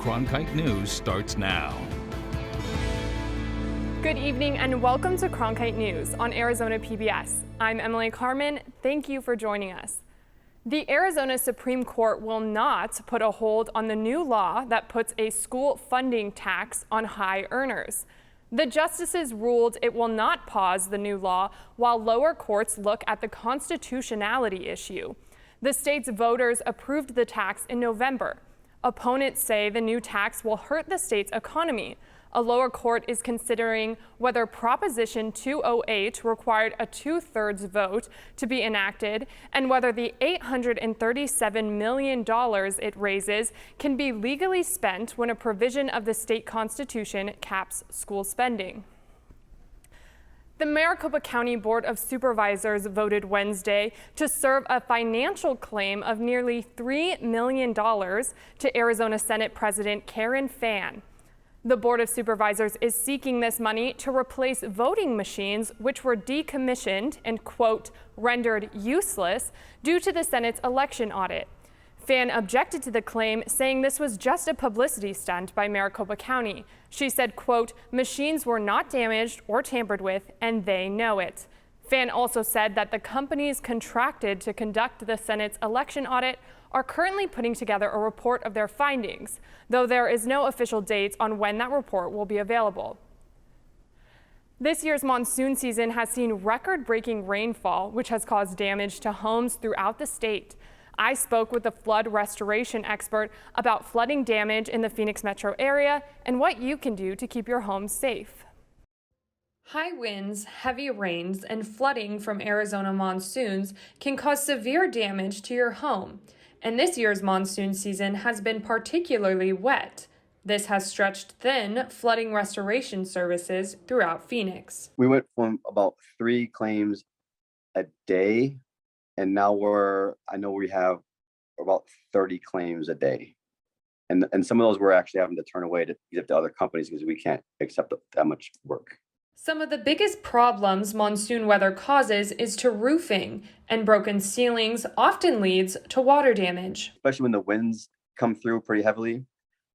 Cronkite News starts now. Good evening and welcome to Cronkite News on Arizona PBS. I'm Emily Carmen. Thank you for joining us. The Arizona Supreme Court will not put a hold on the new law that puts a school funding tax on high earners. The justices ruled it will not pause the new law while lower courts look at the constitutionality issue. The state's voters approved the tax in November. Opponents say the new tax will hurt the state's economy. A lower court is considering whether Proposition 208 required a 2/3 vote to be enacted and whether the $837 million it raises can be legally spent when a provision of the state constitution caps school spending. The Maricopa County Board of Supervisors voted Wednesday to serve a financial claim of nearly $3 million to Arizona Senate President Karen Fann. The Board of Supervisors is seeking this money to replace voting machines which were decommissioned and, quote, rendered useless due to the Senate's election audit. Fann objected to the claim, saying this was just a publicity stunt by Maricopa County. She said, quote, machines were not damaged or tampered with, and they know it. Fann also said that the companies contracted to conduct the Senate's election audit are currently putting together a report of their findings, though there is no official date on when that report will be available. This year's monsoon season has seen record-breaking rainfall, which has caused damage to homes throughout the state. I spoke with a flood restoration expert about flooding damage in the Phoenix metro area and what you can do to keep your home safe. High winds, heavy rains, and flooding from Arizona monsoons can cause severe damage to your home. And this year's monsoon season has been particularly wet. This has stretched thin flooding restoration services throughout Phoenix. We went from about 3 claims a day, and now I know we have about 30 claims a day. And some of those we're actually having to turn away to give to other companies because we can't accept that much work. Some of the biggest problems monsoon weather causes is to roofing, and broken ceilings often leads to water damage. Especially when the winds come through pretty heavily,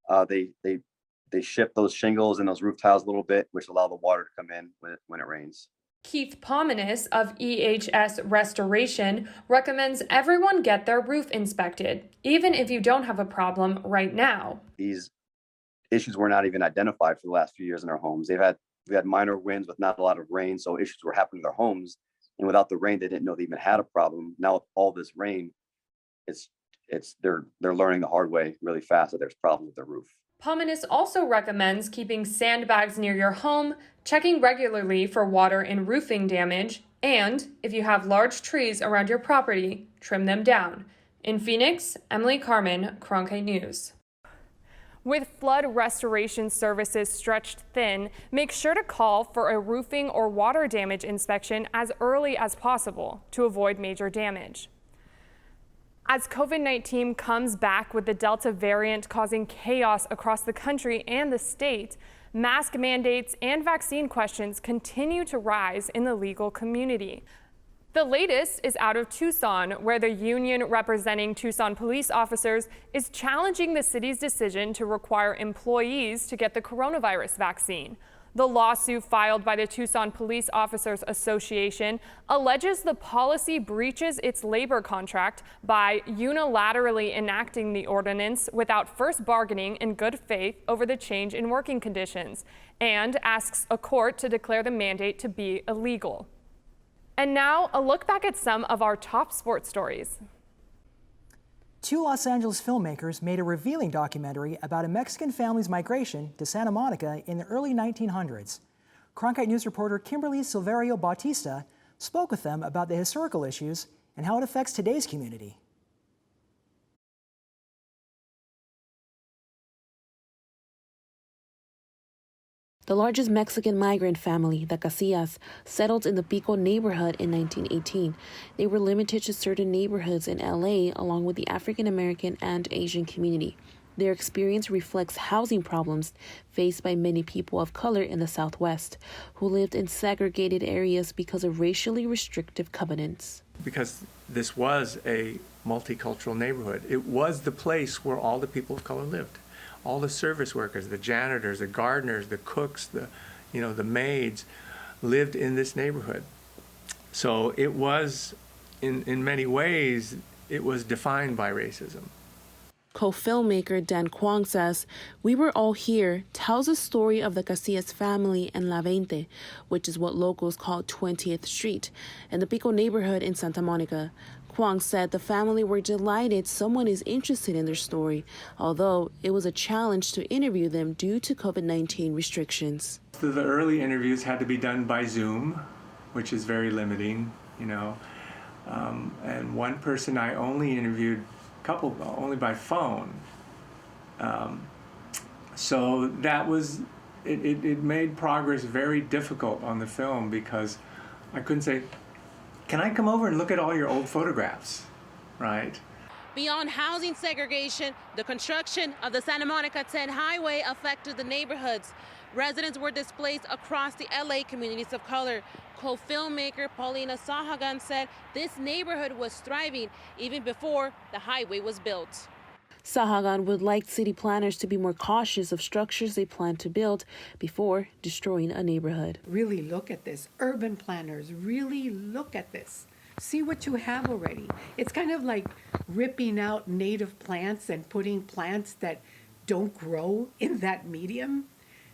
they shift those shingles and those roof tiles a little bit, which allow the water to come in when it rains. Keith Pomenis of EHS Restoration recommends everyone get their roof inspected, even if you don't have a problem right now. These issues were not even identified for the last few years in our homes. We had minor winds with not a lot of rain, so issues were happening to their homes. And without the rain, they didn't know they even had a problem. Now with all this rain, they're learning the hard way really fast that there's problems with their roof. Pomenis also recommends keeping sandbags near your home, checking regularly for water and roofing damage, and if you have large trees around your property, trim them down. In Phoenix, Emily Carmen, Cronkite News. With flood restoration services stretched thin, make sure to call for a roofing or water damage inspection as early as possible to avoid major damage. As COVID-19 comes back with the Delta variant causing chaos across the country and the state, mask mandates and vaccine questions continue to rise in the legal community. The latest is out of Tucson, where the union representing Tucson police officers is challenging the city's decision to require employees to get the coronavirus vaccine. The lawsuit filed by the Tucson Police Officers Association alleges the policy breaches its labor contract by unilaterally enacting the ordinance without first bargaining in good faith over the change in working conditions, and asks a court to declare the mandate to be illegal. And now, a look back at some of our top sports stories. 2 Los Angeles filmmakers made a revealing documentary about a Mexican family's migration to Santa Monica in the early 1900s. Cronkite News reporter Kimberly Silverio Bautista spoke with them about the historical issues and how it affects today's community. The largest Mexican migrant family, the Casillas, settled in the Pico neighborhood in 1918. They were limited to certain neighborhoods in LA, along with the African American and Asian community. Their experience reflects housing problems faced by many people of color in the Southwest, who lived in segregated areas because of racially restrictive covenants. Because this was a multicultural neighborhood. It was the place where all the people of color lived. all the service workers, the janitors, the gardeners, the cooks, the maids lived in this neighborhood. So it was, in many ways, it was defined by racism. Co-filmmaker Dan Kwong says, "We Were All Here" tells a story of the Casillas family in La Veinte, which is what locals call 20th Street, in the Pico neighborhood in Santa Monica. Kwong said the family were delighted someone is interested in their story, although it was a challenge to interview them due to COVID-19 restrictions. So the early interviews had to be done by Zoom, which is very limiting, and one person I only interviewed only by phone. So that was, it made progress very difficult on the film because I couldn't say, can I come over and look at all your old photographs, right? Beyond housing segregation, the construction of the Santa Monica 10 highway affected the neighborhoods. Residents were displaced across the LA communities of color. Co-filmmaker Paulina Sahagan said this neighborhood was thriving even before the highway was built. Sahagan would like city planners to be more cautious of structures they plan to build before destroying a neighborhood. Really look at this. Urban planners, really look at this. See what you have already. It's kind of like ripping out native plants and putting plants that don't grow in that medium.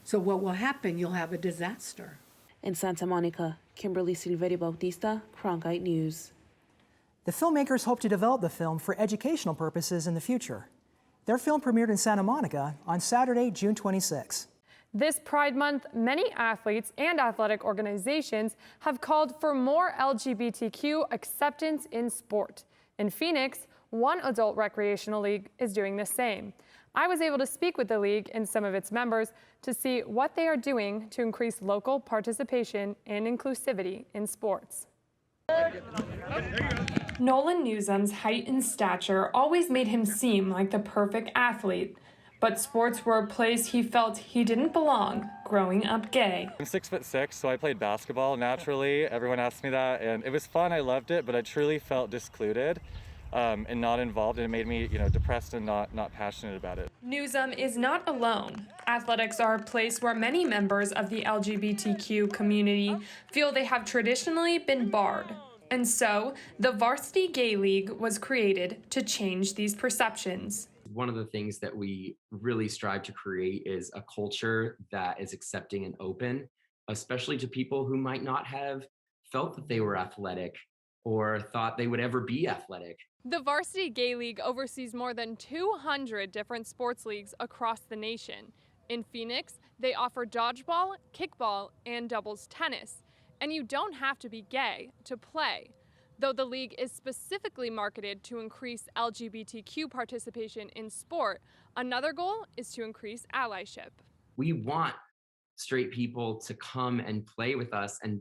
So what will happen? You'll have a disaster. In Santa Monica, Kimberly Silverio Bautista, Cronkite News. The filmmakers hope to develop the film for educational purposes in the future. Their film premiered in Santa Monica on Saturday, June 26. This Pride Month, many athletes and athletic organizations have called for more LGBTQ acceptance in sport. In Phoenix, one adult recreational league is doing the same. I was able to speak with the league and some of its members to see what they are doing to increase local participation and inclusivity in sports. Nolan Newsom's height and stature always made him seem like the perfect athlete, but sports were a place he felt he didn't belong growing up gay. I'm 6'6", so I played basketball naturally. Everyone asked me that, and it was fun. I loved it, but I truly felt discluded and not involved, and it made me, depressed and not passionate about it. Newsom is not alone. Athletics are a place where many members of the LGBTQ community feel they have traditionally been barred. And so, the Varsity Gay League was created to change these perceptions. One of the things that we really strive to create is a culture that is accepting and open, especially to people who might not have felt that they were athletic or thought they would ever be athletic. The Varsity Gay League oversees more than 200 different sports leagues across the nation. In Phoenix, they offer dodgeball, kickball, and doubles tennis. And you don't have to be gay to play. Though the league is specifically marketed to increase LGBTQ participation in sport, another goal is to increase allyship. We want straight people to come and play with us and,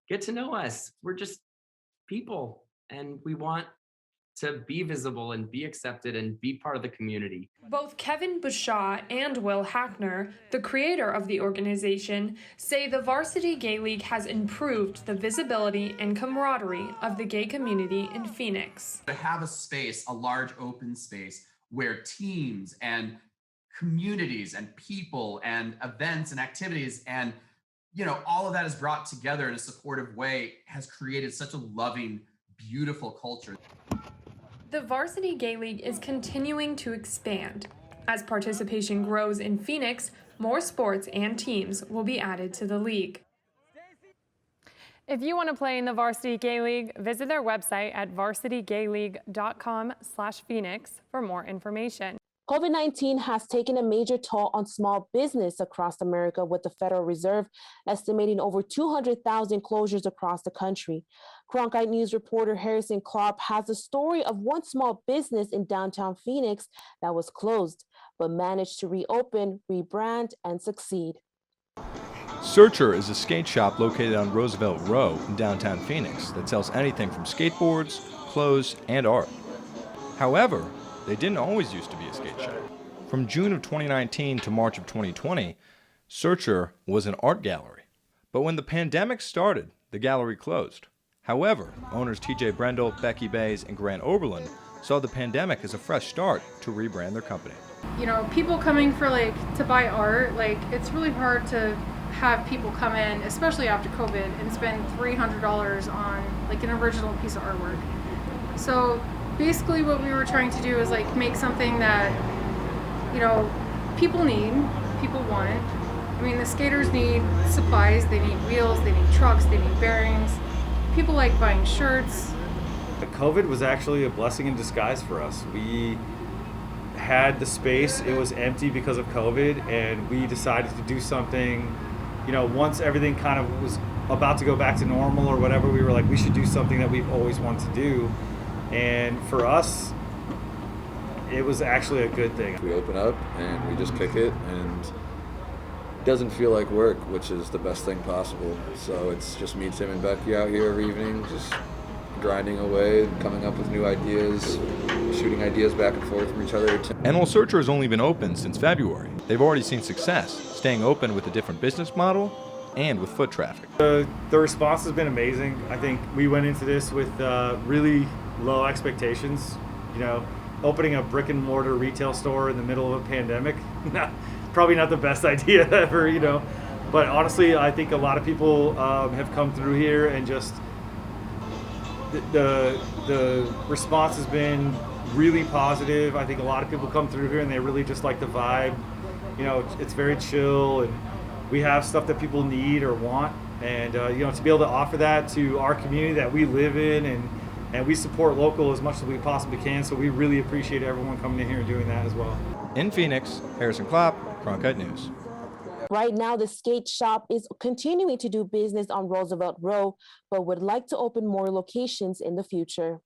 get to know us. We're just people, and we want to be visible and be accepted and be part of the community. Both Kevin Bushaw and Will Hackner, the creator of the organization, say the Varsity Gay League has improved the visibility and camaraderie of the gay community in Phoenix. To have a space, a large open space, where teams and communities and people and events and activities and, all of that is brought together in a supportive way has created such a loving, beautiful culture. The Varsity Gay League is continuing to expand. As participation grows in Phoenix, more sports and teams will be added to the league. If you want to play in the Varsity Gay League, visit their website at varsitygayleague.com/Phoenix for more information. COVID-19 has taken a major toll on small business across America, with the Federal Reserve estimating over 200,000 closures across the country. Cronkite News reporter Harrison Klopp has the story of one small business in downtown Phoenix that was closed, but managed to reopen, rebrand, and succeed. Searcher is a skate shop located on Roosevelt Row in downtown Phoenix that sells anything from skateboards, clothes, and art. However, they didn't always used to be a skate shop. From June of 2019 to March of 2020, Searcher was an art gallery. But when the pandemic started, the gallery closed. However, owners TJ Brendel, Becky Bays, and Grant Oberlin saw the pandemic as a fresh start to rebrand their company. You know, people coming for to buy art, it's really hard to have people come in, especially after COVID, and spend $300 on an original piece of artwork. So basically what we were trying to do is make something that, people need, people want. I mean, the skaters need supplies, they need wheels, they need trucks, they need bearings. People like buying shirts. COVID was actually a blessing in disguise for us. We had the space, it was empty because of COVID, and we decided to do something, once everything kind of was about to go back to normal or whatever, we were like, we should do something that we've always wanted to do. And for us, it was actually a good thing. We open up and we just kick it, and it doesn't feel like work, which is the best thing possible. So it's just me, Tim, and Becky out here every evening, just grinding away, coming up with new ideas, shooting ideas back and forth from each other. And while Searcher has only been open since February, they've already seen success, staying open with a different business model and with foot traffic. The response has been amazing. I think we went into this with really low expectations. Opening a brick and mortar retail store in the middle of a pandemic, probably not the best idea ever, But honestly, I think a lot of people have come through here, and just the response has been really positive. I think a lot of people come through here and they really just like the vibe. It's very chill, and we have stuff that people need or want, and to be able to offer that to our community that we live in, and we support local as much as we possibly can, so we really appreciate everyone coming in here and doing that as well. In Phoenix, Harrison Klopp, Cronkite News. Right now, the skate shop is continuing to do business on Roosevelt Row, but would like to open more locations in the future.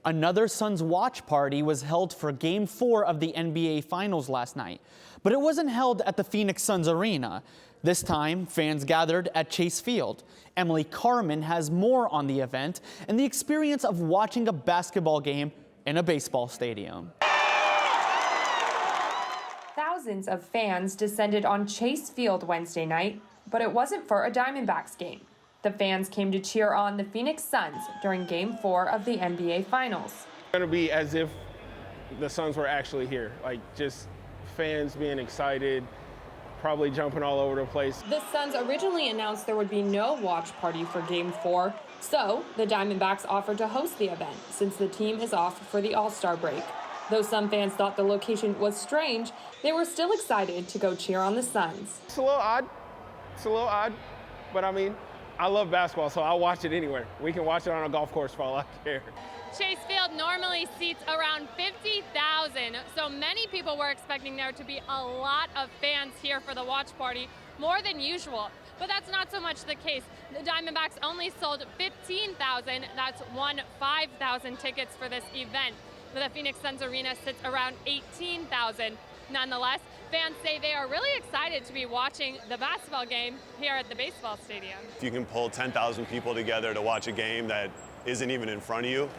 Another Suns watch party was held for Game 4 of the NBA Finals last night, but it wasn't held at the Phoenix Suns Arena. This time, fans gathered at Chase Field. Emily Carmen has more on the event and the experience of watching a basketball game in a baseball stadium. Thousands of fans descended on Chase Field Wednesday night, but it wasn't for a Diamondbacks game. The fans came to cheer on the Phoenix Suns during Game 4 of the NBA Finals. It's going to be as if the Suns were actually here, just fans being excited, probably jumping all over the place. The Suns originally announced there would be no watch party for Game 4, so the Diamondbacks offered to host the event since the team is off for the All-Star break. Though some fans thought the location was strange, they were still excited to go cheer on the Suns. It's a little odd, but I mean, I love basketball, so I'll watch it anywhere. We can watch it on a golf course for all I care. Chase Field normally seats around 50,000, so many people were expecting there to be a lot of fans here for the watch party, more than usual. But that's not so much the case. The Diamondbacks only sold 15,000. That's 5,000 tickets for this event. The Phoenix Suns Arena sits around 18,000. Nonetheless, fans say they are really excited to be watching the basketball game here at the baseball stadium. If you can pull 10,000 people together to watch a game that isn't even in front of you,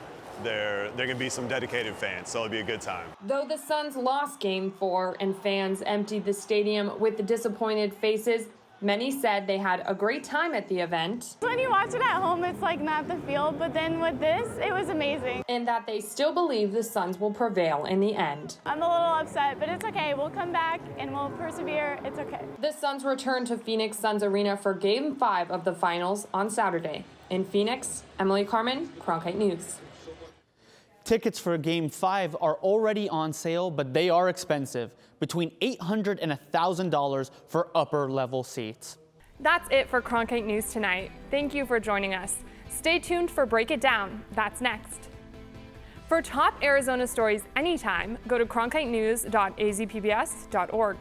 there can be some dedicated fans, so it'll be a good time. Though the Suns lost Game 4 and fans emptied the stadium with disappointed faces, many said they had a great time at the event. When you watch it at home, it's not the field, but then with this, it was amazing. And that they still believe the Suns will prevail in the end. I'm a little upset, but it's okay. We'll come back and we'll persevere. It's okay. The Suns return to Phoenix Suns Arena for Game 5 of the Finals on Saturday. In Phoenix, Emily Carmen, Cronkite News. Tickets for Game 5 are already on sale, but they are expensive, between $800 and $1,000 for upper-level seats. That's it for Cronkite News tonight. Thank you for joining us. Stay tuned for Break It Down. That's next. For top Arizona stories anytime, go to cronkitenews.azpbs.org.